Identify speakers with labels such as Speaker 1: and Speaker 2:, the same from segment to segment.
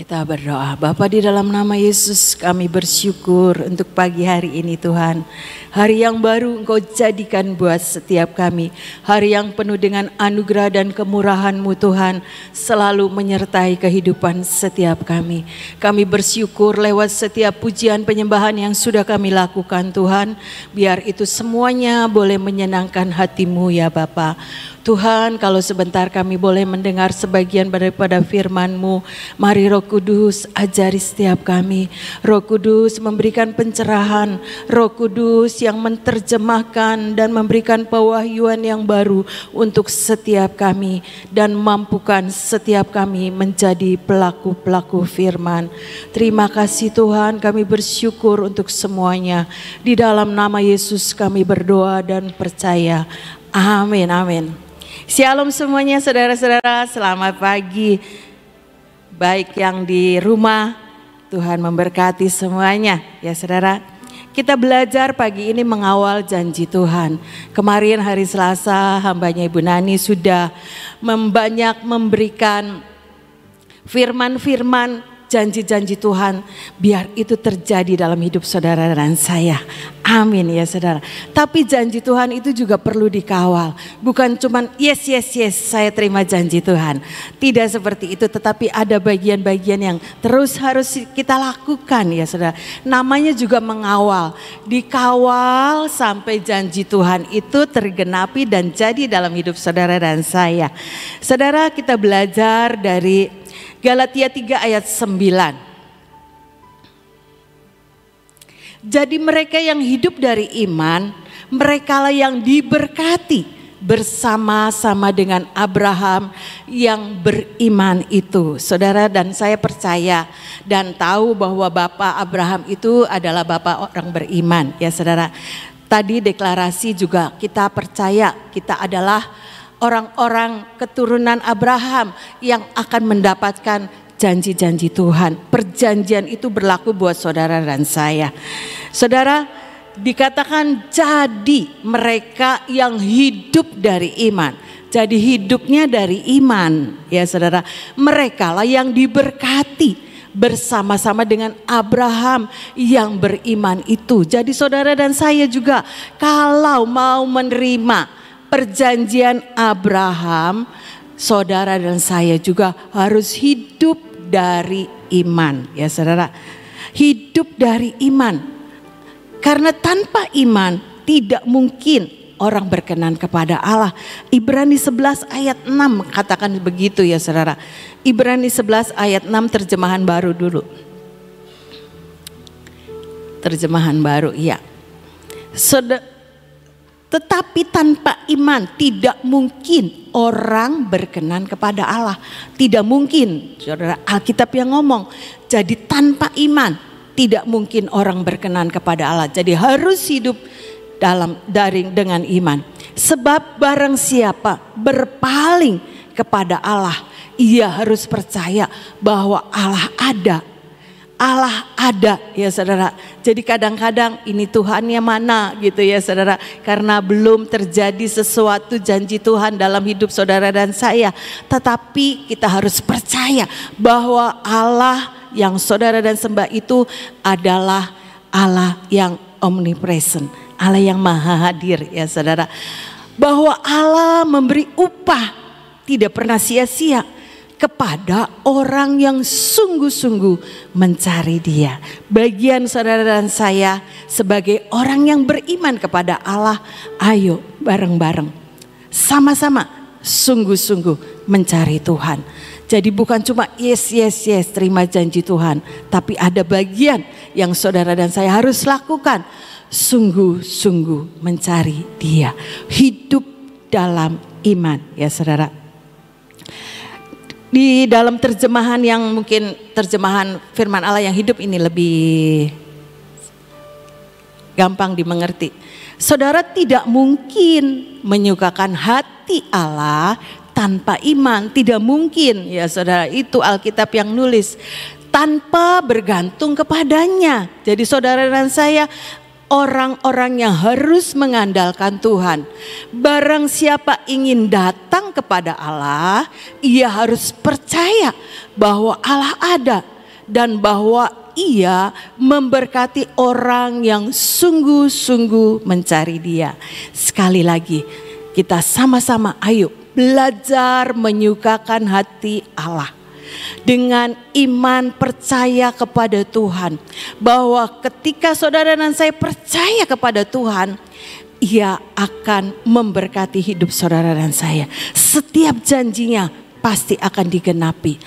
Speaker 1: Kita berdoa. Bapa, di dalam nama Yesus kami bersyukur untuk pagi hari ini Tuhan. Hari yang baru Engkau jadikan buat setiap kami. Hari yang penuh dengan anugerah dan kemurahan-Mu Tuhan. Selalu menyertai kehidupan setiap kami. Kami bersyukur lewat setiap pujian penyembahan yang sudah kami lakukan Tuhan. Biar itu semuanya boleh menyenangkan hati-Mu ya Bapa. Tuhan, kalau sebentar kami boleh mendengar sebagian daripada firman-Mu, mari Roh Kudus ajari setiap kami. Roh Kudus memberikan pencerahan, Roh Kudus yang menerjemahkan dan memberikan pewahyuan yang baru untuk setiap kami. Dan mampukan setiap kami menjadi pelaku-pelaku firman. Terima kasih Tuhan, kami bersyukur untuk semuanya. Di dalam nama Yesus kami berdoa dan percaya. Amin, amin. Shalom semuanya saudara-saudara, selamat pagi. Baik yang di rumah, Tuhan memberkati semuanya ya saudara. Kita belajar pagi ini mengawal janji Tuhan. Kemarin hari Selasa hambanya Ibu Nani sudah banyak memberikan firman-firman janji-janji Tuhan, biar itu terjadi dalam hidup saudara dan saya. Amin ya saudara. Tapi janji Tuhan itu juga perlu dikawal. Bukan cuman yes saya terima janji Tuhan. Tidak seperti itu, tetapi ada bagian-bagian yang terus harus kita lakukan ya saudara. Namanya juga mengawal. Dikawal sampai janji Tuhan itu tergenapi dan jadi dalam hidup saudara dan saya. Saudara, kita belajar dari Galatia 3 ayat 9. Jadi mereka yang hidup dari iman, merekalah yang diberkati bersama-sama dengan Abraham yang beriman itu. Saudara dan saya percaya dan tahu bahwa Bapak Abraham itu adalah Bapak orang beriman ya saudara. Tadi deklarasi juga kita percaya kita adalah orang-orang keturunan Abraham yang akan mendapatkan janji-janji Tuhan. Perjanjian itu berlaku buat saudara dan saya. Saudara, dikatakan jadi mereka yang hidup dari iman. Jadi hidupnya dari iman ya saudara. Mereka lah yang diberkati bersama-sama dengan Abraham yang beriman itu. Jadi saudara dan saya juga kalau mau menerima perjanjian Abraham, saudara dan saya juga harus hidup dari iman ya saudara. Hidup dari iman. Karena tanpa iman tidak mungkin orang berkenan kepada Allah. Ibrani 11 ayat 6 katakan begitu ya saudara. Ibrani 11 ayat 6 terjemahan baru dulu. Terjemahan baru ya. Tetapi tanpa iman tidak mungkin orang berkenan kepada Allah. Tidak mungkin, saudara, Alkitab yang ngomong. Jadi tanpa iman tidak mungkin orang berkenan kepada Allah. Jadi harus hidup dengan iman. Sebab barang siapa berpaling kepada Allah, ia harus percaya bahwa Allah ada. Allah ada ya saudara. Jadi kadang-kadang ini Tuhannya mana gitu ya saudara. Karena belum terjadi sesuatu janji Tuhan dalam hidup saudara dan saya. Tetapi kita harus percaya bahwa Allah yang saudara dan sembah itu adalah Allah yang omnipresent. Allah yang maha hadir ya saudara. Bahwa Allah memberi upah tidak pernah sia-sia kepada orang yang sungguh-sungguh mencari Dia. Bagian saudara dan saya sebagai orang yang beriman kepada Allah, ayo bareng-bareng sama-sama sungguh-sungguh mencari Tuhan. Jadi bukan cuma yes terima janji Tuhan, tapi ada bagian yang saudara dan saya harus lakukan. Sungguh-sungguh mencari Dia. Hidup dalam iman ya saudara. Di dalam terjemahan yang mungkin terjemahan firman Allah yang hidup ini lebih gampang dimengerti. Saudara tidak mungkin menyukakan hati Allah tanpa iman. Tidak mungkin ya saudara, itu Alkitab yang nulis. Tanpa bergantung kepadanya. Jadi saudara dan saya orang-orang yang harus mengandalkan Tuhan. Barang siapa ingin datang kepada Allah, ia harus percaya bahwa Allah ada. dan bahwa Ia memberkati orang yang sungguh-sungguh mencari Dia. Sekali lagi, kita sama-sama ayo belajar menyukakan hati Allah. Dengan iman percaya kepada Tuhan. Bahwa ketika saudara dan saya percaya kepada Tuhan, Ia akan memberkati hidup saudara dan saya. Setiap janjinya pasti akan digenapi.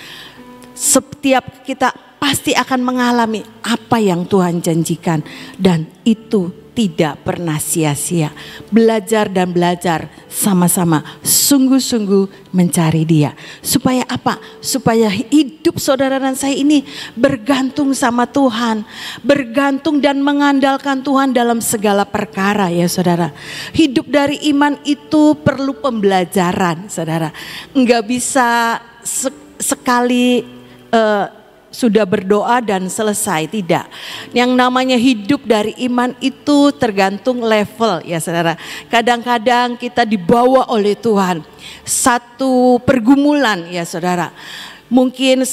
Speaker 1: Setiap kita pasti akan mengalami apa yang Tuhan janjikan. Dan itu tidak pernah sia-sia. Belajar dan belajar sama-sama sungguh-sungguh mencari Dia. Supaya apa? Supaya hidup saudara dan saya ini bergantung sama Tuhan. Bergantung dan mengandalkan Tuhan dalam segala perkara ya saudara. Hidup dari iman itu perlu pembelajaran saudara. Enggak bisa sekali sudah berdoa dan selesai, tidak. Yang namanya hidup dari iman itu tergantung level ya saudara. Kadang-kadang kita dibawa oleh Tuhan satu pergumulan ya saudara. Mungkin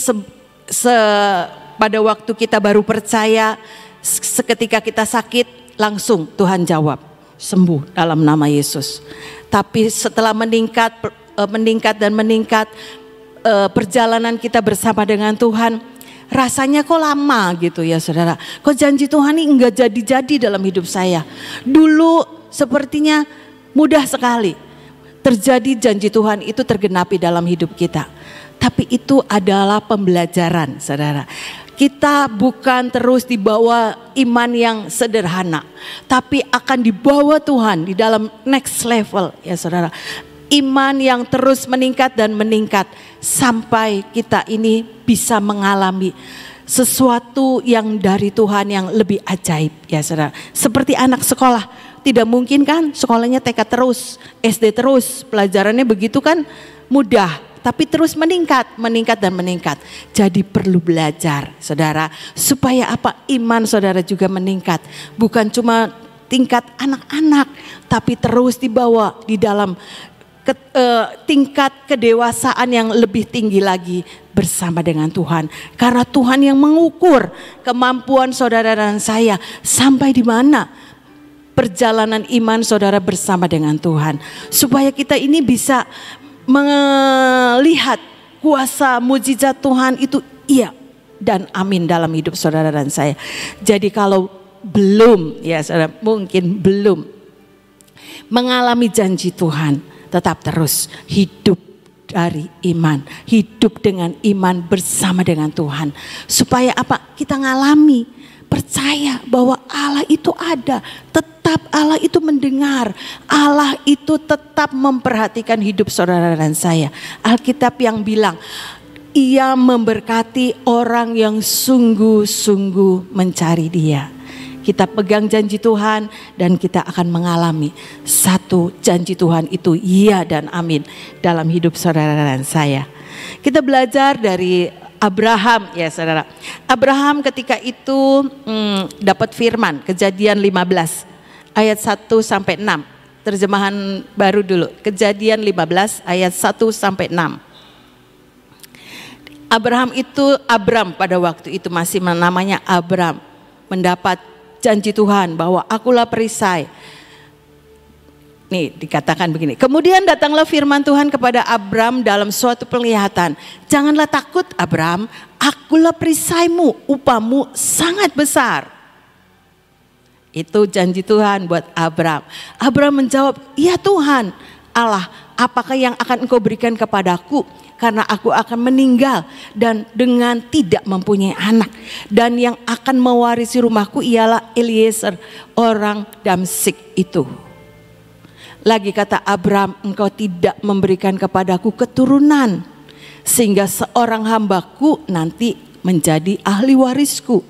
Speaker 1: pada waktu kita baru percaya, seketika kita sakit langsung Tuhan jawab, sembuh dalam nama Yesus. Tapi setelah meningkat perjalanan kita bersama dengan Tuhan, rasanya kok lama gitu ya saudara. Kok janji Tuhan ini enggak jadi-jadi dalam hidup saya. Dulu sepertinya mudah sekali terjadi janji Tuhan itu tergenapi dalam hidup kita. Tapi itu adalah pembelajaran saudara. Kita bukan terus dibawa iman yang sederhana, tapi akan dibawa Tuhan di dalam next level ya saudara. Iman yang terus meningkat dan meningkat sampai kita ini bisa mengalami sesuatu yang dari Tuhan yang lebih ajaib ya saudara. Seperti anak sekolah, tidak mungkin kan sekolahnya TK terus, SD terus, pelajarannya begitu kan mudah. Tapi terus meningkat dan meningkat. Jadi perlu belajar saudara. Supaya apa? Iman saudara juga meningkat. Bukan cuma tingkat anak-anak, tapi terus dibawa di dalam tingkat kedewasaan yang lebih tinggi lagi bersama dengan Tuhan. Karena Tuhan yang mengukur kemampuan saudara dan saya sampai di mana perjalanan iman saudara bersama dengan Tuhan. Supaya kita ini bisa melihat kuasa mujizat Tuhan itu iya dan amin dalam hidup saudara dan saya. Jadi kalau belum ya saudara, mungkin belum mengalami janji Tuhan, tetap terus hidup dari iman, hidup dengan iman bersama dengan Tuhan. Supaya apa? Kita ngalami, percaya bahwa Allah itu ada, tetap Allah itu mendengar, Allah itu tetap memperhatikan hidup saudara dan saya. Alkitab yang bilang, Ia memberkati orang yang sungguh-sungguh mencari Dia. Kita pegang janji Tuhan dan kita akan mengalami satu janji Tuhan itu iya dan amin dalam hidup saudara dan saya. Kita belajar dari Abraham ya saudara. Abraham ketika itu dapat firman, Kejadian 15 ayat 1 sampai 6. Terjemahan baru dulu, Kejadian 15 ayat 1 sampai 6. Abram pada waktu itu masih namanya Abram, mendapat janji Tuhan bahwa akulah perisai. Nih dikatakan begini. Kemudian datanglah firman Tuhan kepada Abram dalam suatu penglihatan. Janganlah takut Abram, akulah perisaimu, upahmu sangat besar. Itu janji Tuhan buat Abram. Abram menjawab, iya Tuhan Allah, apakah yang akan engkau berikan kepadaku? Karena aku akan meninggal dan dengan tidak mempunyai anak. Dan yang akan mewarisi rumahku ialah Eliezer orang Damsik itu. Lagi kata Abram, engkau tidak memberikan kepadaku keturunan, sehingga seorang hambaku nanti menjadi ahli warisku.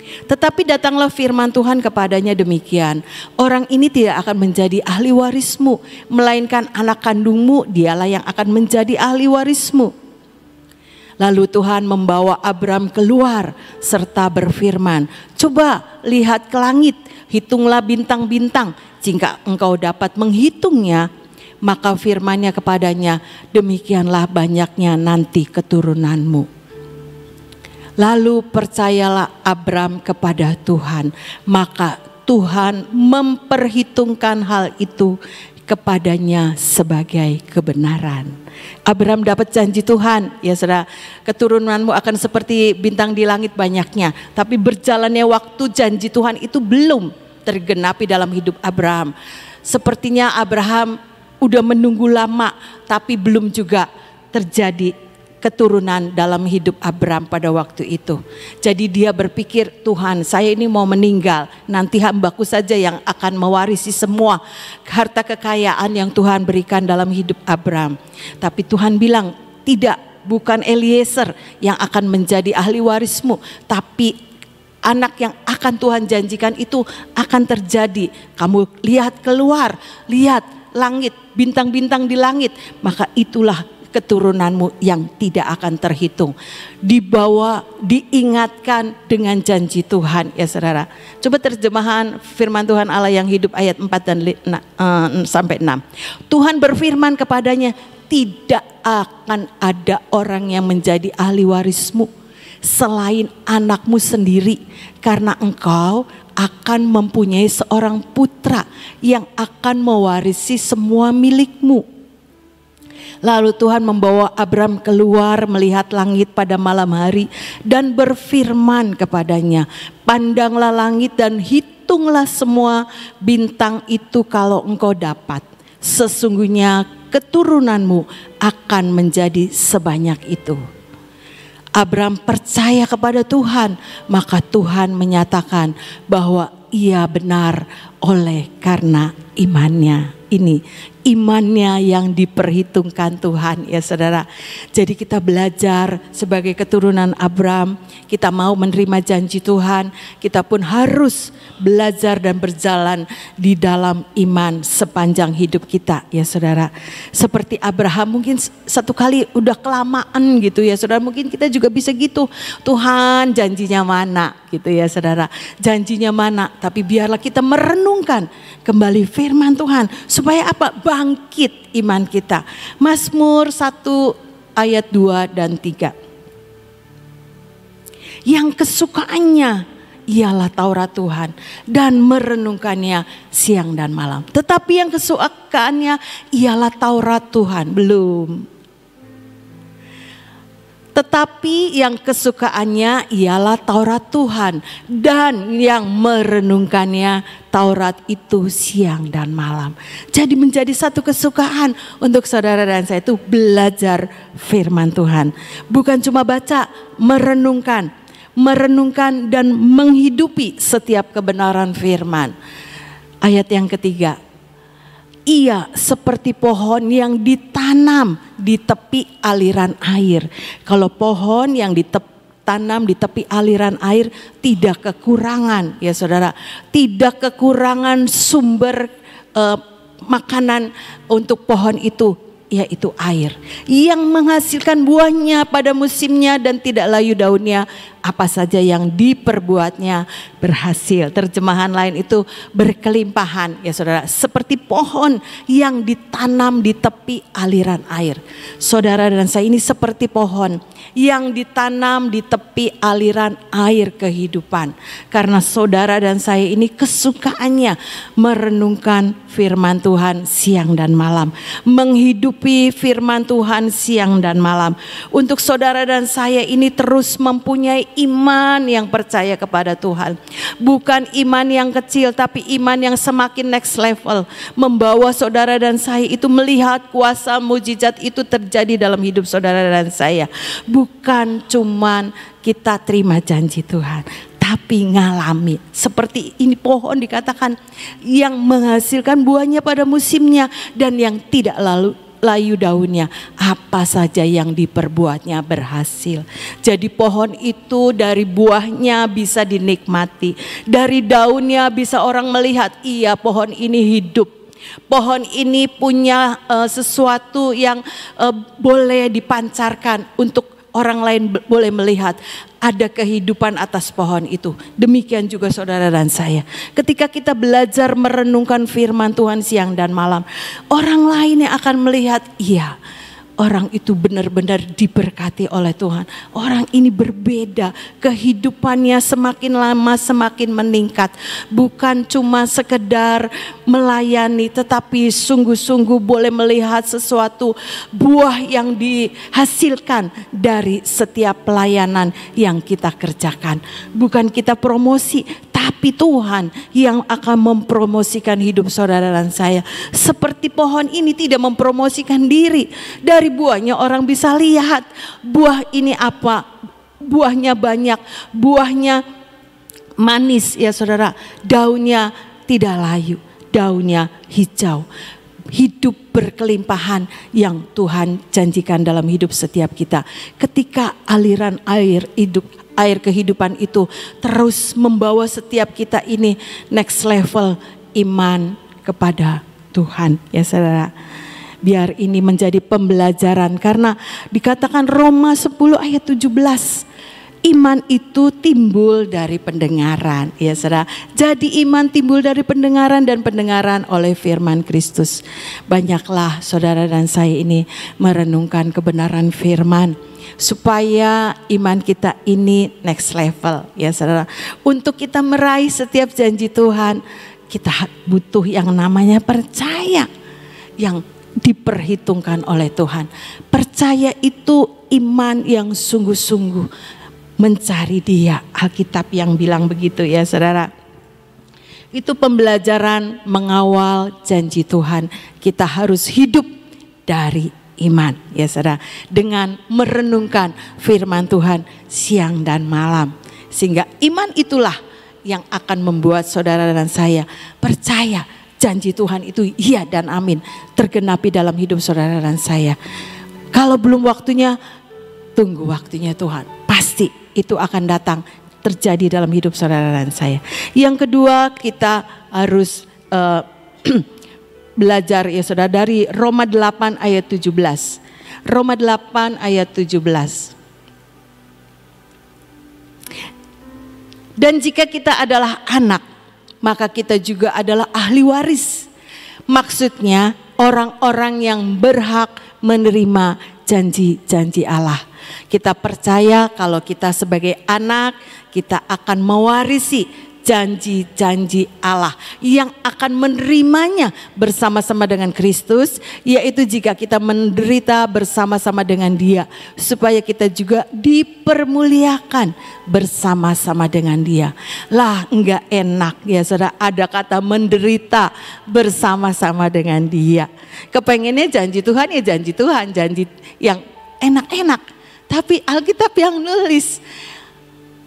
Speaker 1: Tetapi datanglah firman Tuhan kepadanya demikian, orang ini tidak akan menjadi ahli warismu, melainkan anak kandungmu dialah yang akan menjadi ahli warismu. Lalu Tuhan membawa Abram keluar serta berfirman, coba lihat ke langit, hitunglah bintang-bintang, jika engkau dapat menghitungnya, maka firman-Nya kepadanya, demikianlah banyaknya nanti keturunanmu. Lalu percayalah Abram kepada Tuhan, maka Tuhan memperhitungkan hal itu kepadanya sebagai kebenaran. Abram dapat janji Tuhan, ya saudara, keturunanmu akan seperti bintang di langit banyaknya. Tapi berjalannya waktu, janji Tuhan itu belum tergenapi dalam hidup Abraham. Sepertinya Abraham udah menunggu lama, tapi belum juga terjadi keturunan dalam hidup Abram pada waktu itu. Jadi dia berpikir, Tuhan, saya ini mau meninggal, nanti hambaku saja yang akan mewarisi semua harta kekayaan yang Tuhan berikan dalam hidup Abram. Tapi Tuhan bilang, tidak, bukan Eliezer yang akan menjadi ahli warismu, tapi anak yang akan Tuhan janjikan itu akan terjadi. Kamu lihat keluar, lihat langit, bintang-bintang di langit, maka itulah keturunanmu yang tidak akan terhitung. Dibawa, diingatkan dengan janji Tuhan, ya saudara. Coba terjemahan firman Tuhan Allah yang hidup ayat 4 dan sampai 6. Tuhan berfirman kepadanya, tidak akan ada orang yang menjadi ahli warismu selain anakmu sendiri, karena engkau akan mempunyai seorang putra yang akan mewarisi semua milikmu. Lalu Tuhan membawa Abram keluar melihat langit pada malam hari dan berfirman kepadanya, pandanglah langit dan hitunglah semua bintang itu kalau engkau dapat. Sesungguhnya keturunanmu akan menjadi sebanyak itu. Abram percaya kepada Tuhan, maka Tuhan menyatakan bahwa ia benar oleh karena imannya. Ini imannya yang diperhitungkan Tuhan, ya saudara. Jadi kita belajar sebagai keturunan Abram, kita mau menerima janji Tuhan, kita pun harus belajar dan berjalan di dalam iman sepanjang hidup kita, ya saudara. Seperti Abraham, mungkin satu kali udah kelamaan gitu ya saudara, mungkin kita juga bisa gitu. Tuhan, janjinya mana gitu ya saudara, janjinya mana. Tapi biarlah kita merenungkan kembali firman Tuhan, supaya apa? Bangkit iman kita. Mazmur 1 ayat 2 dan 3. Yang kesukaannya ialah Taurat Tuhan dan merenungkannya siang dan malam. Tetapi yang kesukaannya ialah Taurat Tuhan, belum. Tetapi yang kesukaannya ialah Taurat Tuhan dan yang merenungkannya Taurat itu siang dan malam. Jadi menjadi satu kesukaan untuk saudara dan saya itu belajar firman Tuhan. Bukan cuma baca, merenungkan dan menghidupi setiap kebenaran firman. Ayat yang ketiga. Ia seperti pohon yang ditanam di tepi aliran air. Kalau pohon yang ditanam di tepi aliran air tidak kekurangan, ya saudara. Tidak kekurangan sumber makanan untuk pohon itu, yaitu air. Yang menghasilkan buahnya pada musimnya dan tidak layu daunnya, apa saja yang diperbuatnya berhasil. Terjemahan lain itu berkelimpahan, ya saudara. Seperti pohon yang ditanam di tepi aliran air. Saudara dan saya ini seperti pohon yang ditanam di tepi aliran air kehidupan. Karena saudara dan saya ini kesukaannya merenungkan firman Tuhan siang dan malam. Menghidupi firman Tuhan siang dan malam. Untuk saudara dan saya ini terus mempunyai iman yang percaya kepada Tuhan. Bukan iman yang kecil, tapi iman yang semakin next level. Membawa saudara dan saya itu melihat kuasa mujizat itu terjadi dalam hidup saudara dan saya. Bukan cuman kita terima janji Tuhan, tapi ngalami. Seperti ini pohon dikatakan yang menghasilkan buahnya pada musimnya dan yang tidak layu daunnya, apa saja yang diperbuatnya berhasil. Jadi pohon itu dari buahnya bisa dinikmati, dari daunnya bisa orang melihat, iya pohon ini hidup. Pohon ini punya sesuatu yang boleh dipancarkan untuk orang lain boleh melihat ada kehidupan atas pohon itu. Demikian juga saudara dan saya. Ketika kita belajar merenungkan firman Tuhan siang dan malam, orang lain yang akan melihat, iya orang itu benar-benar diberkati oleh Tuhan. Orang ini berbeda, kehidupannya semakin lama semakin meningkat. Bukan cuma sekedar melayani, tetapi sungguh-sungguh boleh melihat sesuatu buah yang dihasilkan dari setiap pelayanan yang kita kerjakan. Bukan kita promosi, tapi Tuhan yang akan mempromosikan hidup saudara dan saya. Seperti pohon ini tidak mempromosikan diri. Dari buahnya orang bisa lihat buah ini apa. Buahnya banyak, buahnya manis ya saudara. Daunnya tidak layu, daunnya hijau. Hidup berkelimpahan yang Tuhan janjikan dalam hidup setiap kita. Ketika aliran air hidup, air kehidupan itu terus membawa setiap kita ini next level iman kepada Tuhan ya saudara. Biar ini menjadi pembelajaran karena dikatakan Roma 10 ayat 17. Iman itu timbul dari pendengaran ya saudara. Jadi iman timbul dari pendengaran dan pendengaran oleh firman Kristus. Banyaklah saudara dan saya ini merenungkan kebenaran firman. Supaya iman kita ini next level ya saudara. Untuk kita meraih setiap janji Tuhan, kita butuh yang namanya percaya yang diperhitungkan oleh Tuhan. Percaya itu iman yang sungguh-sungguh mencari Dia. Alkitab yang bilang begitu ya saudara. Itu pembelajaran mengawal janji Tuhan. Kita harus hidup dari iman ya saudara, dengan merenungkan firman Tuhan siang dan malam, sehingga iman itulah yang akan membuat saudara dan saya percaya janji Tuhan itu iya dan amin tergenapi dalam hidup saudara dan saya. Kalau belum waktunya, tunggu waktunya Tuhan, pasti itu akan datang terjadi dalam hidup saudara dan saya. Yang kedua, kita harus belajar ya saudara dari Roma 8 ayat 17. Roma 8 ayat 17. Dan jika kita adalah anak, maka kita juga adalah ahli waris. Maksudnya orang-orang yang berhak menerima janji-janji Allah. Kita percaya kalau kita sebagai anak, kita akan mewarisi janji-janji Allah yang akan menerimanya bersama-sama dengan Kristus, yaitu jika kita menderita bersama-sama dengan Dia, supaya kita juga dipermuliakan bersama-sama dengan Dia. Lah enggak enak ya saudara, ada kata menderita bersama-sama dengan Dia. Kepengennya janji Tuhan ya janji Tuhan, janji yang enak-enak. Tapi Alkitab yang nulis,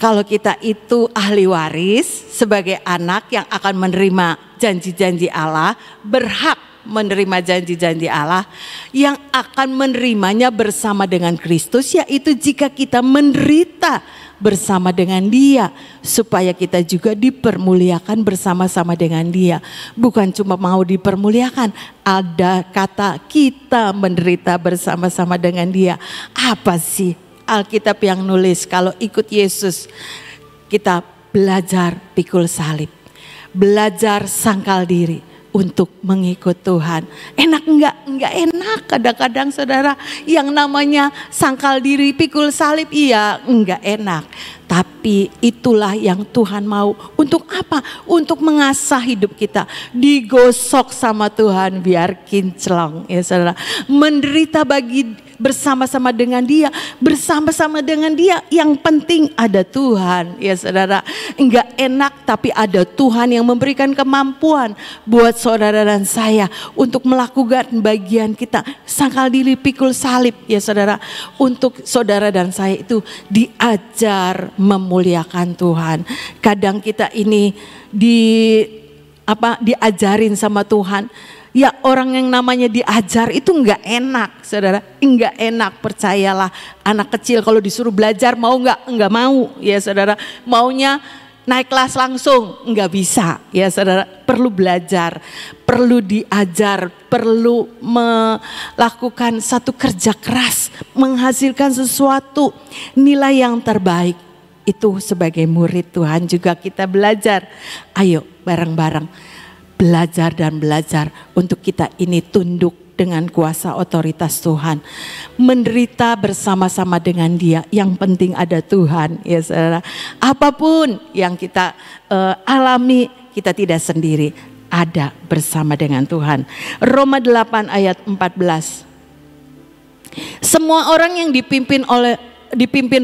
Speaker 1: kalau kita itu ahli waris sebagai anak yang akan menerima janji-janji Allah, berhak menerima janji-janji Allah, yang akan menerimanya bersama dengan Kristus, yaitu jika kita menderita bersama dengan Dia, supaya kita juga dipermuliakan bersama-sama dengan Dia. Bukan cuma mau dipermuliakan, ada kata kita menderita bersama-sama dengan Dia. Apa sih Alkitab yang nulis? Kalau ikut Yesus, kita belajar pikul salib, belajar sangkal diri untuk mengikut Tuhan. Enak enggak? Enggak enak. Kadang-kadang saudara, yang namanya sangkal diri, pikul salib, iya enggak enak. Tapi itulah yang Tuhan mau. Untuk apa? Untuk mengasah hidup kita. Digosok sama Tuhan biar kinclong ya saudara. Menderita bersama-sama dengan Dia. Bersama-sama dengan Dia, yang penting ada Tuhan ya saudara. Enggak enak tapi ada Tuhan yang memberikan kemampuan buat saudara dan saya untuk melakukan bagian kita. Sangkal diri, pikul salib ya saudara. Untuk saudara dan saya itu diajar memuliakan Tuhan. Kadang kita ini diajarin sama Tuhan. Ya orang yang namanya diajar itu enggak enak saudara. Enggak enak, percayalah. Anak kecil kalau disuruh belajar mau enggak? Enggak mau ya saudara. Maunya naik kelas langsung, enggak bisa ya saudara. Perlu belajar, perlu diajar, perlu melakukan satu kerja keras, menghasilkan sesuatu nilai yang terbaik. Itu sebagai murid Tuhan juga kita belajar. Ayo bareng-bareng belajar dan belajar untuk kita ini tunduk dengan kuasa otoritas Tuhan. Menderita bersama-sama dengan Dia. Yang penting ada Tuhan, ya saudara. Apapun yang kita alami, kita tidak sendiri. Ada bersama dengan Tuhan. Roma 8 ayat 14. Semua orang yang dipimpin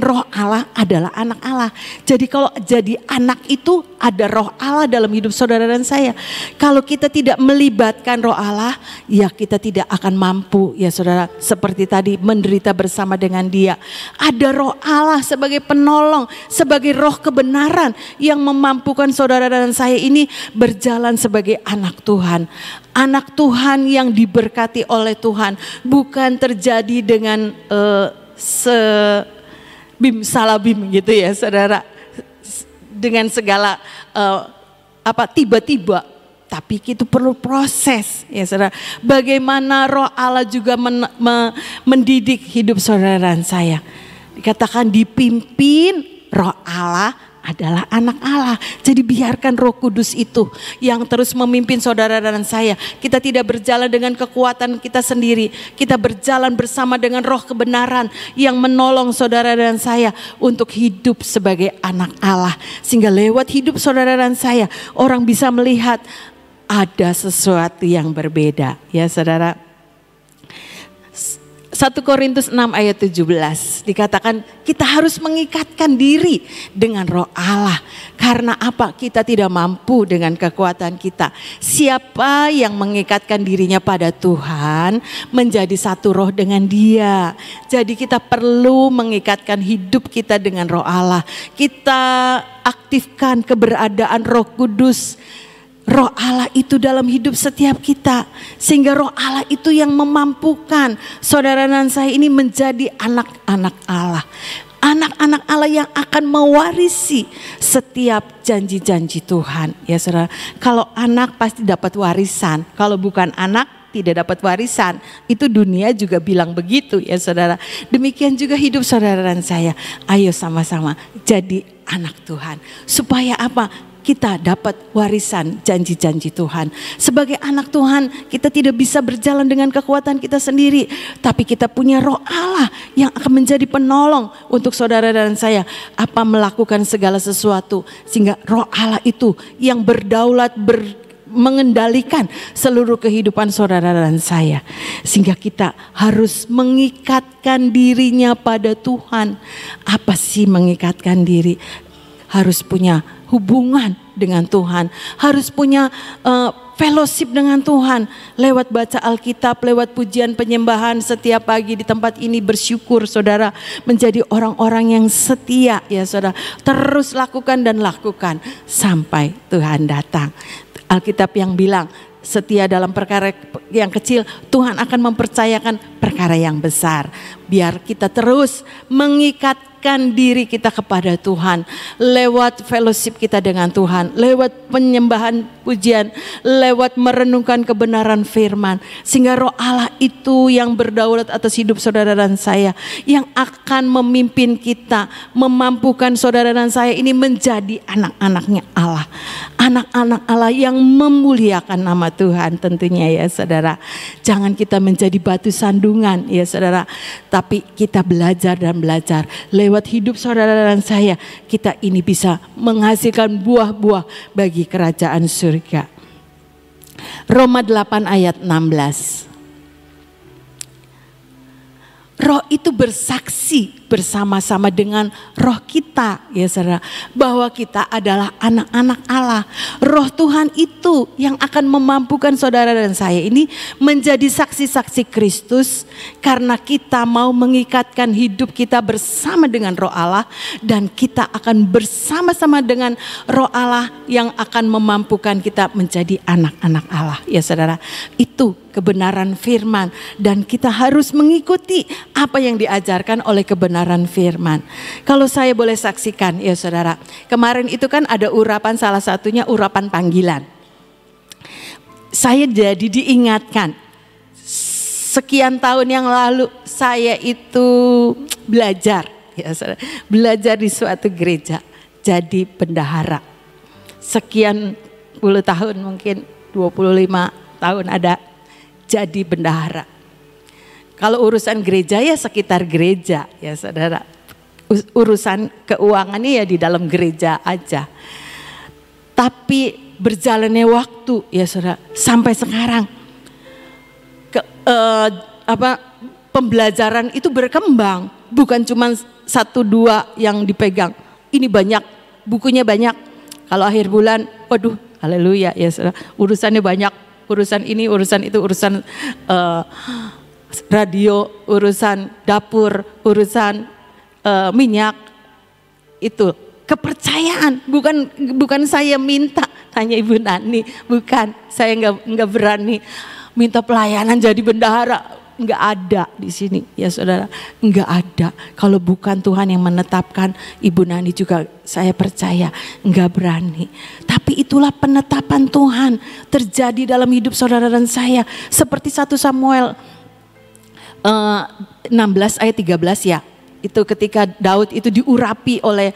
Speaker 1: Roh Allah adalah anak Allah. Jadi kalau jadi anak itu ada Roh Allah dalam hidup saudara dan saya. Kalau kita tidak melibatkan Roh Allah, ya kita tidak akan mampu, ya saudara, seperti tadi menderita bersama dengan Dia. Ada Roh Allah sebagai penolong, sebagai roh kebenaran yang memampukan saudara dan saya ini berjalan sebagai anak Tuhan. Anak Tuhan yang diberkati oleh Tuhan, bukan terjadi dengan bim salabim gitu ya saudara, dengan segala tiba-tiba, tapi itu perlu proses ya saudara. Bagaimana Roh Allah juga mendidik hidup saudara dan saya. Dikatakan dipimpin Roh Allah adalah anak Allah. Jadi biarkan Roh Kudus itu yang terus memimpin saudara dan saya. Kita tidak berjalan dengan kekuatan kita sendiri. Kita berjalan bersama dengan roh kebenaran yang menolong saudara dan saya untuk hidup sebagai anak Allah. Sehingga lewat hidup saudara dan saya, orang bisa melihat ada sesuatu yang berbeda. Ya saudara. 1 Korintus 6 ayat 17 dikatakan kita harus mengikatkan diri dengan Roh Allah. Karena apa? Kita tidak mampu dengan kekuatan kita. Siapa yang mengikatkan dirinya pada Tuhan menjadi satu roh dengan Dia. Jadi kita perlu mengikatkan hidup kita dengan Roh Allah. Kita aktifkan keberadaan Roh Kudus, Roh Allah itu dalam hidup setiap kita. Sehingga Roh Allah itu yang memampukan saudara dan saya ini menjadi anak-anak Allah. Anak-anak Allah yang akan mewarisi setiap janji-janji Tuhan. Ya saudara, kalau anak pasti dapat warisan. Kalau bukan anak tidak dapat warisan. Itu dunia juga bilang begitu ya saudara. Demikian juga hidup saudara dan saya. Ayo sama-sama jadi anak Tuhan. Supaya apa? Kita dapat warisan janji-janji Tuhan. Sebagai anak Tuhan, kita tidak bisa berjalan dengan kekuatan kita sendiri. Tapi kita punya Roh Allah yang akan menjadi penolong untuk saudara dan saya. Apa melakukan segala sesuatu. Sehingga Roh Allah itu yang berdaulat, mengendalikan seluruh kehidupan saudara dan saya. Sehingga kita harus mengikatkan dirinya pada Tuhan. Apa sih mengikatkan diri? Harus punya hubungan dengan Tuhan, harus punya fellowship dengan Tuhan, lewat baca Alkitab, lewat pujian penyembahan setiap pagi di tempat ini. Bersyukur saudara menjadi orang-orang yang setia ya saudara. Terus lakukan dan lakukan sampai Tuhan datang. Alkitab yang bilang setia dalam perkara yang kecil, Tuhan akan mempercayakan perkara yang besar. Biar kita terus mengikatkan diri kita kepada Tuhan lewat fellowship kita dengan Tuhan, lewat penyembahan pujian, lewat merenungkan kebenaran firman. Sehingga Roh Allah itu yang berdaulat atas hidup saudara dan saya, yang akan memimpin kita, memampukan saudara dan saya ini menjadi anak-anaknya Allah. Anak-anak Allah yang memuliakan nama Tuhan tentunya ya saudara. Jangan kita menjadi batu sandungan ya saudara. Tapi kita belajar dan belajar. Lewat hidup saudara dan saya, kita ini bisa menghasilkan buah-buah bagi kerajaan surga. Roma 8 ayat 16. Roh itu bersaksi bersama-sama dengan roh kita ya saudara, bahwa kita adalah anak-anak Allah. Roh Tuhan itu yang akan memampukan saudara dan saya ini menjadi saksi-saksi Kristus, karena kita mau mengikatkan hidup kita bersama dengan Roh Allah, dan kita akan bersama-sama dengan Roh Allah yang akan memampukan kita menjadi anak-anak Allah ya saudara. Itu kebenaran firman, dan kita harus mengikuti apa yang diajarkan oleh kebenaran firman. Kalau saya boleh saksikan ya saudara, kemarin itu kan ada urapan, salah satunya urapan panggilan. Saya jadi diingatkan, sekian tahun yang lalu saya itu belajar ya saudara, belajar di suatu gereja jadi bendahara. Sekian puluh tahun, mungkin 25 tahun ada. jadi bendahara. Kalau urusan gereja ya sekitar gereja ya saudara. Urusan keuangannya ya di dalam gereja aja. Tapi berjalannya waktu ya saudara, sampai sekarang pembelajaran itu berkembang. Bukan cuma 1-2 yang dipegang. Ini banyak, bukunya banyak. Kalau akhir bulan, waduh haleluya ya saudara, urusannya banyak. Urusan ini, urusan itu, urusan radio, urusan dapur, urusan minyak. Itu kepercayaan, bukan saya minta, tanya Ibu Nani, bukan, saya nggak berani minta pelayanan jadi bendahara, nggak ada di sini ya saudara, nggak ada. Kalau bukan Tuhan yang menetapkan, Ibu Nani juga saya percaya nggak berani. Tapi itulah penetapan Tuhan terjadi dalam hidup saudara dan saya, seperti 1 Samuel 16 ayat 13 ya. Itu ketika Daud itu diurapi oleh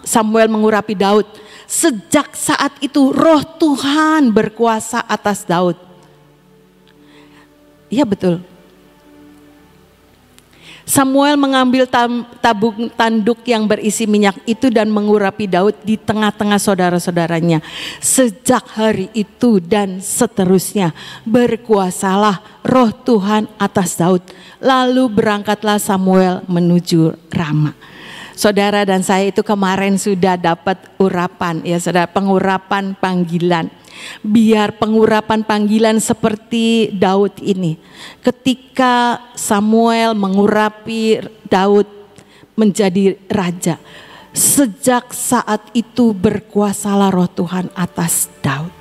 Speaker 1: Samuel, mengurapi Daud. Sejak saat itu roh Tuhan berkuasa atas Daud. Iya betul. Samuel mengambil tabung tanduk yang berisi minyak itu dan mengurapi Daud di tengah-tengah saudara-saudaranya. Sejak hari itu dan seterusnya berkuasalah roh Tuhan atas Daud. Lalu berangkatlah Samuel menuju Rama. Saudara dan saya itu kemarin sudah dapat urapan ya saudara, pengurapan panggilan. Biar pengurapan panggilan seperti Daud ini. Ketika Samuel mengurapi Daud menjadi raja, sejak saat itu berkuasalah roh Tuhan atas Daud.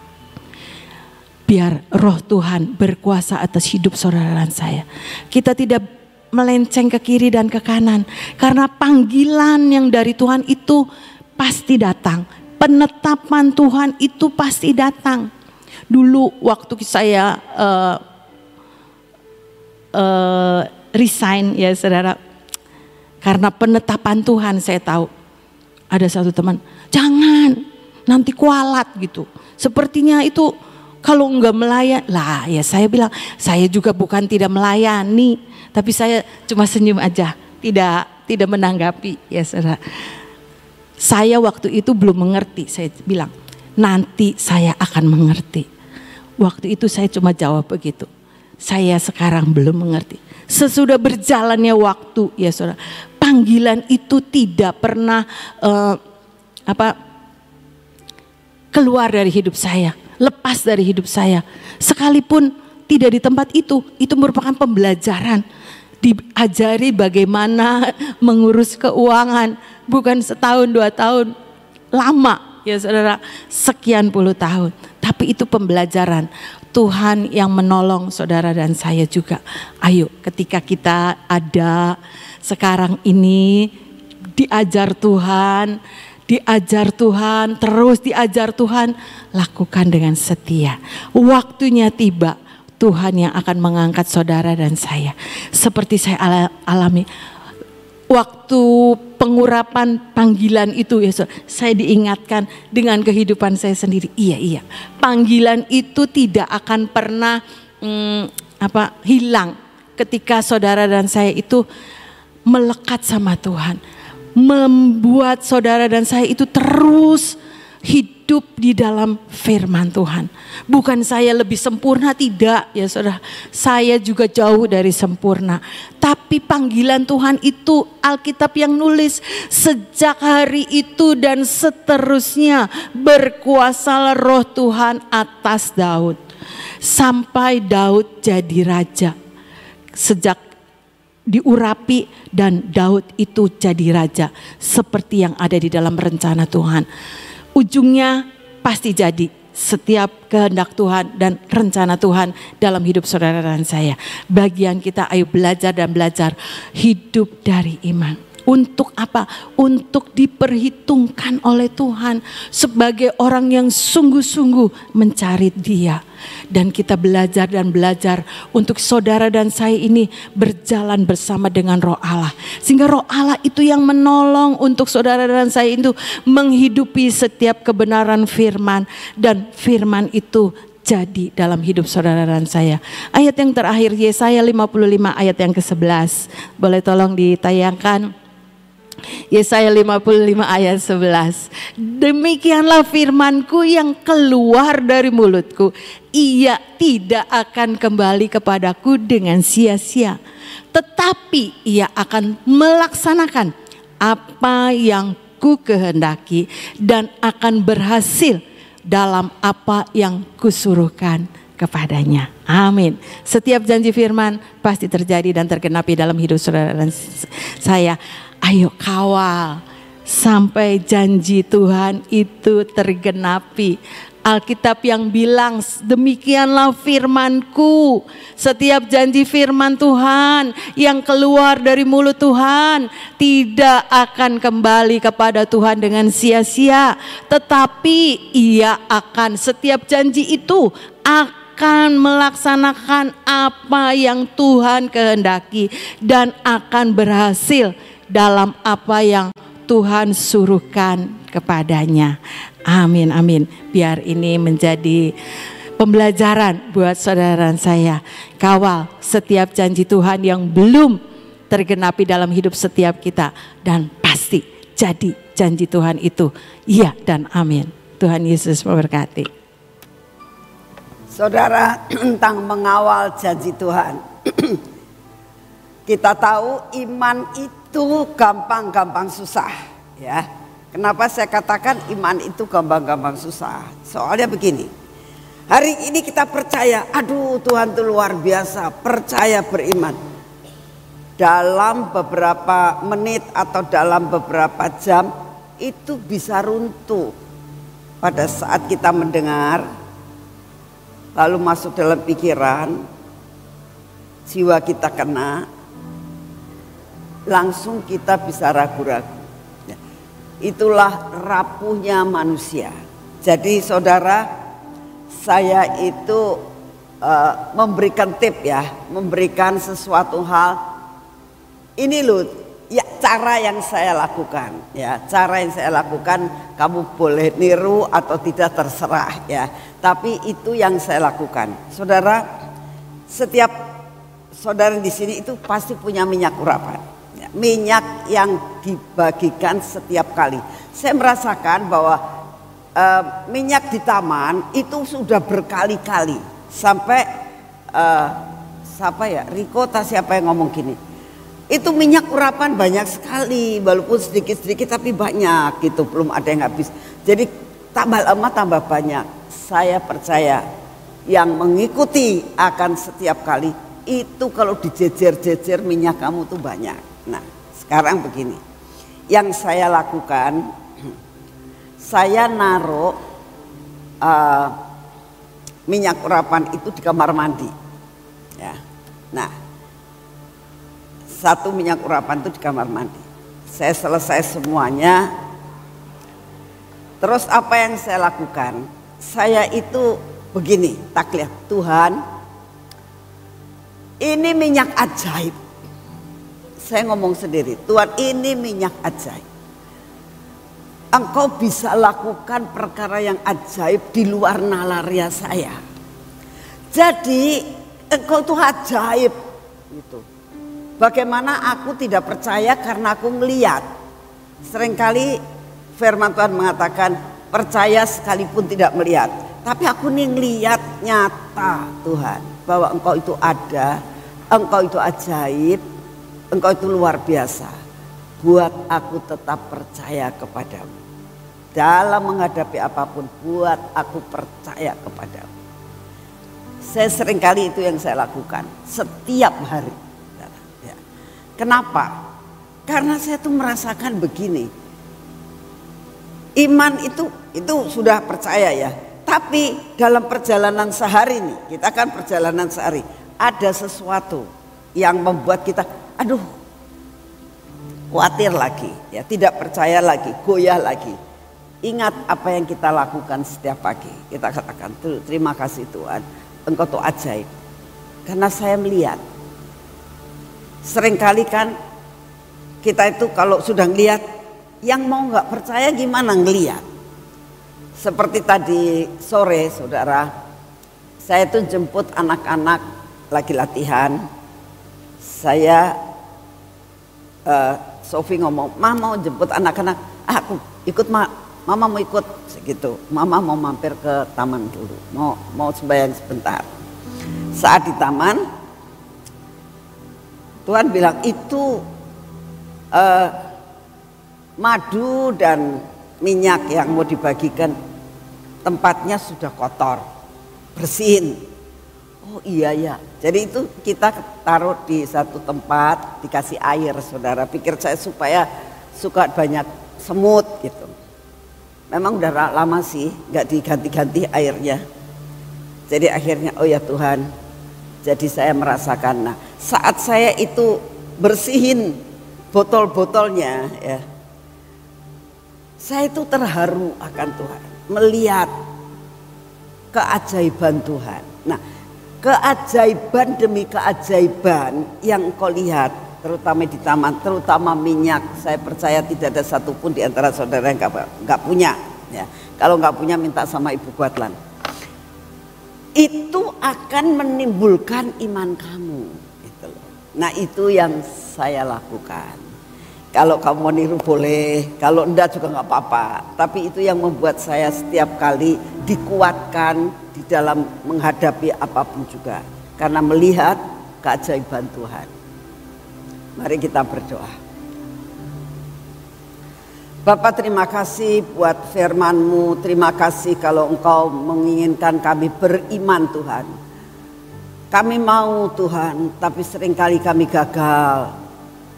Speaker 1: Biar roh Tuhan berkuasa atas hidup saudara dan saya. Kita tidak melenceng ke kiri dan ke kanan, karena panggilan yang dari Tuhan itu pasti datang. Penetapan Tuhan itu pasti datang. Dulu waktu saya resign ya saudara, karena penetapan Tuhan saya tahu. Ada satu teman, jangan nanti kualat gitu. Sepertinya itu kalau enggak melayani, lah ya saya bilang, saya juga bukan tidak melayani, tapi saya cuma senyum aja, tidak menanggapi ya saudara. Saya waktu itu belum mengerti, saya bilang nanti saya akan mengerti. Waktu itu saya cuma jawab begitu. Saya sekarang belum mengerti. Sesudah berjalannya waktu ya saudara, panggilan itu tidak pernah keluar dari hidup saya, lepas dari hidup saya. Sekalipun tidak di tempat itu merupakan pembelajaran. Diajari bagaimana mengurus keuangan, bukan setahun 2 tahun, lama ya saudara, sekian puluh tahun. Tapi itu pembelajaran Tuhan yang menolong saudara dan saya juga. Ayo ketika kita ada sekarang ini, diajar Tuhan, terus diajar Tuhan, lakukan dengan setia. Waktunya tiba, Tuhan yang akan mengangkat saudara dan saya. Seperti saya alami. Waktu pengurapan panggilan itu ya, saya diingatkan dengan kehidupan saya sendiri. Iya, panggilan itu tidak akan pernah hilang ketika saudara dan saya itu melekat sama Tuhan. Membuat saudara dan saya itu terus hidup di dalam firman Tuhan. Bukan saya lebih sempurna, tidak ya saudara. Saya juga jauh dari sempurna. Tapi panggilan Tuhan itu Alkitab yang nulis, sejak hari itu dan seterusnya berkuasalah roh Tuhan atas Daud. Sampai Daud jadi raja. Sejak diurapi dan Daud itu jadi raja. Seperti yang ada di dalam rencana Tuhan. Ujungnya pasti jadi setiap kehendak Tuhan dan rencana Tuhan dalam hidup saudara dan saya. Bagian kita ayo belajar dan belajar hidup dari iman. Untuk apa? Untuk diperhitungkan oleh Tuhan sebagai orang yang sungguh-sungguh mencari Dia. Dan kita belajar dan belajar untuk saudara dan saya ini berjalan bersama dengan Roh Allah. Sehingga Roh Allah itu yang menolong untuk saudara dan saya itu menghidupi setiap kebenaran firman. Dan firman itu jadi dalam hidup saudara dan saya. Ayat yang terakhir Yesaya 55 ayat yang ke-11. Boleh tolong ditayangkan? Yesaya 55 ayat 11. Demikianlah firmanku yang keluar dari mulutku, ia tidak akan kembali kepadaku dengan sia-sia, tetapi ia akan melaksanakan apa yang ku kehendaki dan akan berhasil dalam apa yang kusuruhkan kepadanya. Amin. Setiap janji firman pasti terjadi dan tergenapi dalam hidup saudara dan saya. Ayo kawal sampai janji Tuhan itu tergenapi. Alkitab yang bilang demikianlah firmanku. Setiap janji firman Tuhan yang keluar dari mulut Tuhan tidak akan kembali kepada Tuhan dengan sia-sia, tetapi ia akan, setiap janji itu akan melaksanakan apa yang Tuhan kehendaki dan akan berhasil dalam apa yang Tuhan suruhkan kepadanya. Amin, amin. Biar ini menjadi pembelajaran buat saudara saya. Kawal setiap janji Tuhan yang belum tergenapi dalam hidup setiap kita. Dan pasti jadi janji Tuhan itu iya dan amin. Tuhan Yesus memberkati.
Speaker 2: Saudara, tentang mengawal janji Tuhan. Kita tahu iman itu gampang-gampang susah, ya. Kenapa saya katakan iman itu gampang-gampang susah? Soalnya begini, hari ini kita percaya, aduh Tuhan itu luar biasa, percaya beriman. Dalam beberapa menit atau dalam beberapa jam itu bisa runtuh. Pada saat kita mendengar, lalu masuk dalam pikiran, jiwa kita kena, langsung kita bisa ragu-ragu. Itulah rapuhnya manusia. Jadi saudara, saya itu memberikan tip ya, memberikan sesuatu hal. Ini loh ya, cara yang saya lakukan ya, cara yang saya lakukan. Kamu boleh niru atau tidak terserah ya, tapi itu yang saya lakukan. Saudara, setiap saudara di sini itu pasti punya minyak urapan. Minyak yang dibagikan setiap kali. Saya merasakan bahwa minyak di taman itu sudah berkali-kali. Sampai siapa ya, Rikota siapa yang ngomong gini, itu minyak urapan banyak sekali, walaupun sedikit-sedikit tapi banyak gitu, belum ada yang habis. Jadi tambah lama tambah banyak. Saya percaya yang mengikuti akan setiap kali itu kalau dijejer-jejer minyak kamu tuh banyak. Nah, sekarang begini, yang saya lakukan, saya naruh minyak urapan itu di kamar mandi. Ya, nah, satu minyak urapan itu di kamar mandi. Saya selesai semuanya. Terus apa yang saya lakukan? Saya itu begini, taklih, Tuhan, ini minyak ajaib. Saya ngomong sendiri, Tuhan ini minyak ajaib. Engkau bisa lakukan perkara yang ajaib di luar nalaria saya. Jadi engkau tuh ajaib gitu. Bagaimana aku tidak percaya karena aku melihat. Seringkali firman Tuhan mengatakan percaya sekalipun tidak melihat. Tapi aku nih ngelihat nyata Tuhan bahwa engkau itu ada, engkau itu ajaib. Engkau itu luar biasa. Buat aku tetap percaya kepadamu. Dalam menghadapi apapun, buat aku percaya kepadamu. Saya seringkali itu yang saya lakukan setiap hari. Kenapa? Karena saya tuh merasakan begini. Iman itu sudah percaya ya. Tapi dalam perjalanan sehari nih, kita kan perjalanan sehari, ada sesuatu yang membuat kita aduh, khawatir lagi, ya, tidak percaya lagi, goyah lagi. Ingat apa yang kita lakukan setiap pagi. Kita katakan, terima kasih Tuhan, engkau tuh ajaib. Karena saya melihat, seringkali kan kita itu kalau sudah ngelihat, yang mau nggak percaya gimana ngelihat. Seperti tadi sore saudara, Saya tuh jemput anak-anak lagi latihan. Saya Sofi ngomong, "Ma mau jemput anak-anak." Aku ikut, Mama mau ikut segitu. Mama mau mampir ke taman dulu. Mau sembahyang sebentar. Saat di taman, Tuhan bilang itu madu dan minyak yang mau dibagikan tempatnya sudah kotor, bersihin. Oh iya ya, jadi itu kita taruh di satu tempat, dikasih air, saudara. Pikir saya supaya suka banyak semut gitu. Memang udah lama sih nggak diganti-ganti airnya. Jadi akhirnya oh ya Tuhan, jadi saya merasakan. Nah saat saya itu bersihin botol-botolnya ya, saya itu terharu akan Tuhan, melihat keajaiban Tuhan. Nah, keajaiban demi keajaiban yang kau lihat, terutama di taman, terutama minyak. Saya percaya tidak ada satupun di antara saudara yang nggak punya. Ya, kalau nggak punya minta sama Ibu Kuatlan. Itu akan menimbulkan iman kamu. Gitu loh. Nah itu yang saya lakukan. Kalau kamu mau niru boleh, kalau enggak juga nggak apa-apa. Tapi itu yang membuat saya setiap kali dikuatkan di dalam menghadapi apapun juga. Karena melihat keajaiban Tuhan. Mari kita berdoa. Bapak terima kasih buat firman-Mu. Terima kasih kalau Engkau menginginkan kami beriman Tuhan. Kami mau Tuhan, tapi seringkali kami gagal.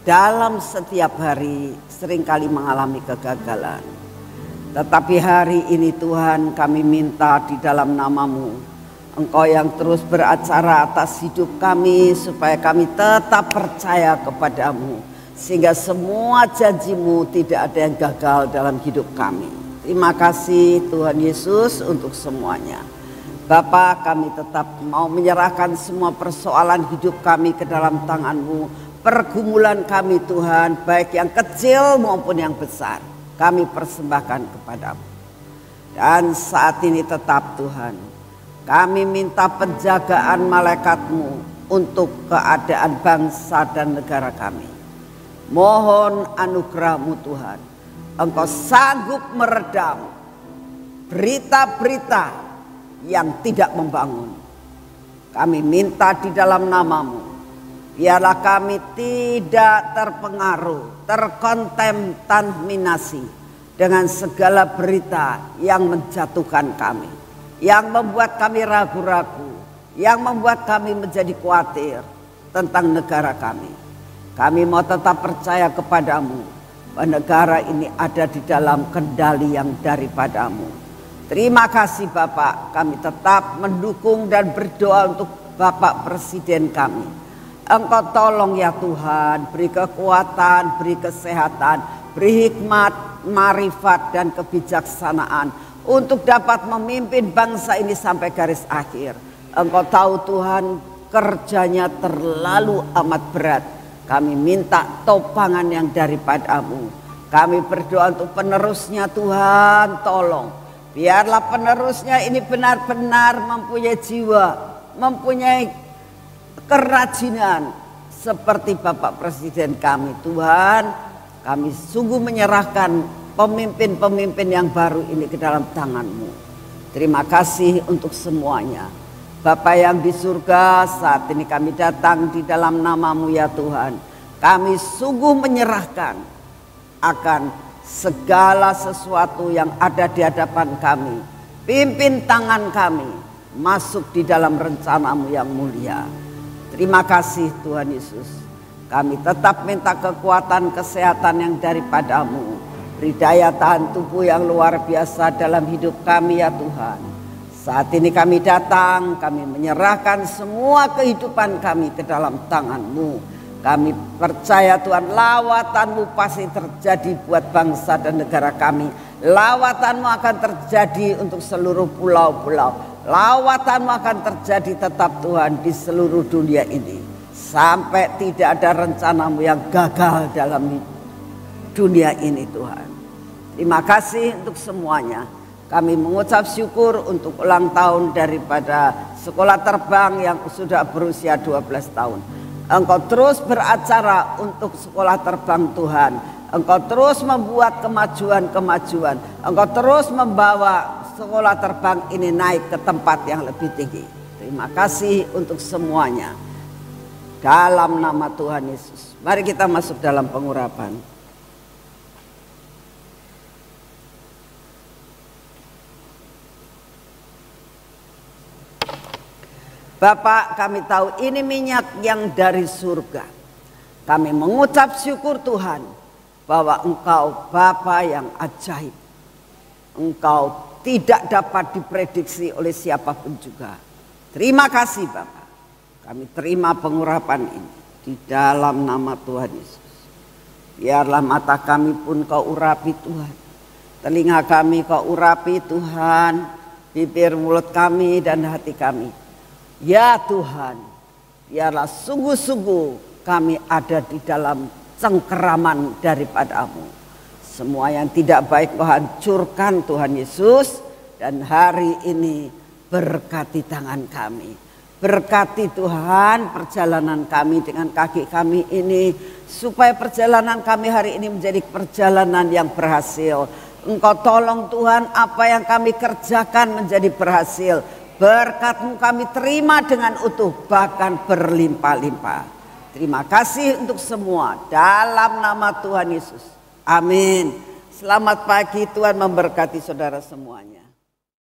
Speaker 2: Dalam setiap hari seringkali mengalami kegagalan. Tetapi hari ini Tuhan kami minta di dalam nama-Mu, Engkau yang terus beracara atas hidup kami supaya kami tetap percaya kepadamu. Sehingga semua janji-Mu tidak ada yang gagal dalam hidup kami. Terima kasih Tuhan Yesus untuk semuanya. Bapa, kami tetap mau menyerahkan semua persoalan hidup kami ke dalam tangan-Mu. Pergumulan kami Tuhan, baik yang kecil maupun yang besar, kami persembahkan kepadamu. Dan saat ini tetap Tuhan, kami minta penjagaan malaikat-Mu untuk keadaan bangsa dan negara kami. Mohon anugerah-Mu Tuhan, Engkau sanggup meredam berita-berita yang tidak membangun. Kami minta di dalam nama-Mu, biarlah kami tidak terpengaruh, terkontaminasi dengan segala berita yang menjatuhkan kami, yang membuat kami ragu-ragu, yang membuat kami menjadi khawatir tentang negara kami. Kami mau tetap percaya kepadamu bahwa negara ini ada di dalam kendali yang daripadamu. Terima kasih Bapak, kami tetap mendukung dan berdoa untuk Bapak Presiden kami. Engkau tolong ya Tuhan, beri kekuatan, beri kesehatan, beri hikmat, marifat dan kebijaksanaan untuk dapat memimpin bangsa ini sampai garis akhir. Engkau tahu Tuhan, kerjanya terlalu amat berat. Kami minta topangan yang daripadamu. Kami berdoa untuk penerusnya Tuhan, tolong. Biarlah penerusnya ini benar-benar mempunyai jiwa, mempunyai kerajinan seperti Bapak Presiden kami. Tuhan, kami sungguh menyerahkan pemimpin-pemimpin yang baru ini ke dalam tangan-Mu. Terima kasih untuk semuanya. Bapa yang di surga, saat ini kami datang di dalam nama-Mu ya Tuhan. Kami sungguh menyerahkan akan segala sesuatu yang ada di hadapan kami. Pimpin tangan kami masuk di dalam rencana-Mu yang mulia. Terima kasih Tuhan Yesus. Kami tetap minta kekuatan kesehatan yang daripadamu. Beri daya tahan tubuh yang luar biasa dalam hidup kami ya Tuhan. Saat ini kami datang, kami menyerahkan semua kehidupan kami ke dalam tangan-Mu. Kami percaya Tuhan, lawatan-Mu pasti terjadi buat bangsa dan negara kami. Lawatan-Mu akan terjadi untuk seluruh pulau-pulau. Lawatan-Mu akan terjadi tetap Tuhan di seluruh dunia ini. Sampai tidak ada rencana-Mu yang gagal dalam dunia ini Tuhan. Terima kasih untuk semuanya. Kami mengucap syukur untuk ulang tahun daripada sekolah terbang yang sudah berusia 12 tahun. Engkau terus beracara untuk sekolah terbang Tuhan. Engkau terus membuat kemajuan-kemajuan. Engkau terus membawa sekolah terbang ini naik ke tempat yang lebih tinggi. Terima kasih untuk semuanya. Dalam nama Tuhan Yesus. Mari kita masuk dalam pengurapan. Bapak, kami tahu ini minyak yang dari surga. Kami mengucap syukur Tuhan bahwa Engkau Bapa yang ajaib. Engkau tidak dapat diprediksi oleh siapapun juga. Terima kasih Bapak. Kami terima pengurapan ini di dalam nama Tuhan Yesus. Biarlah mata kami pun Kau urapi Tuhan. Telinga kami Kau urapi Tuhan. Bibir mulut kami dan hati kami. Ya Tuhan, biarlah sungguh-sungguh kami ada di dalam cengkeraman daripada-Mu. Semua yang tidak baik Kau hancurkan Tuhan Yesus. Dan hari ini berkati tangan kami. Berkati Tuhan perjalanan kami dengan kaki kami ini. Supaya perjalanan kami hari ini menjadi perjalanan yang berhasil. Engkau tolong Tuhan apa yang kami kerjakan menjadi berhasil. Berkat-Mu kami terima dengan utuh bahkan berlimpah-limpah. Terima kasih untuk semua dalam nama Tuhan Yesus. Amin. Selamat pagi, Tuhan memberkati saudara semuanya.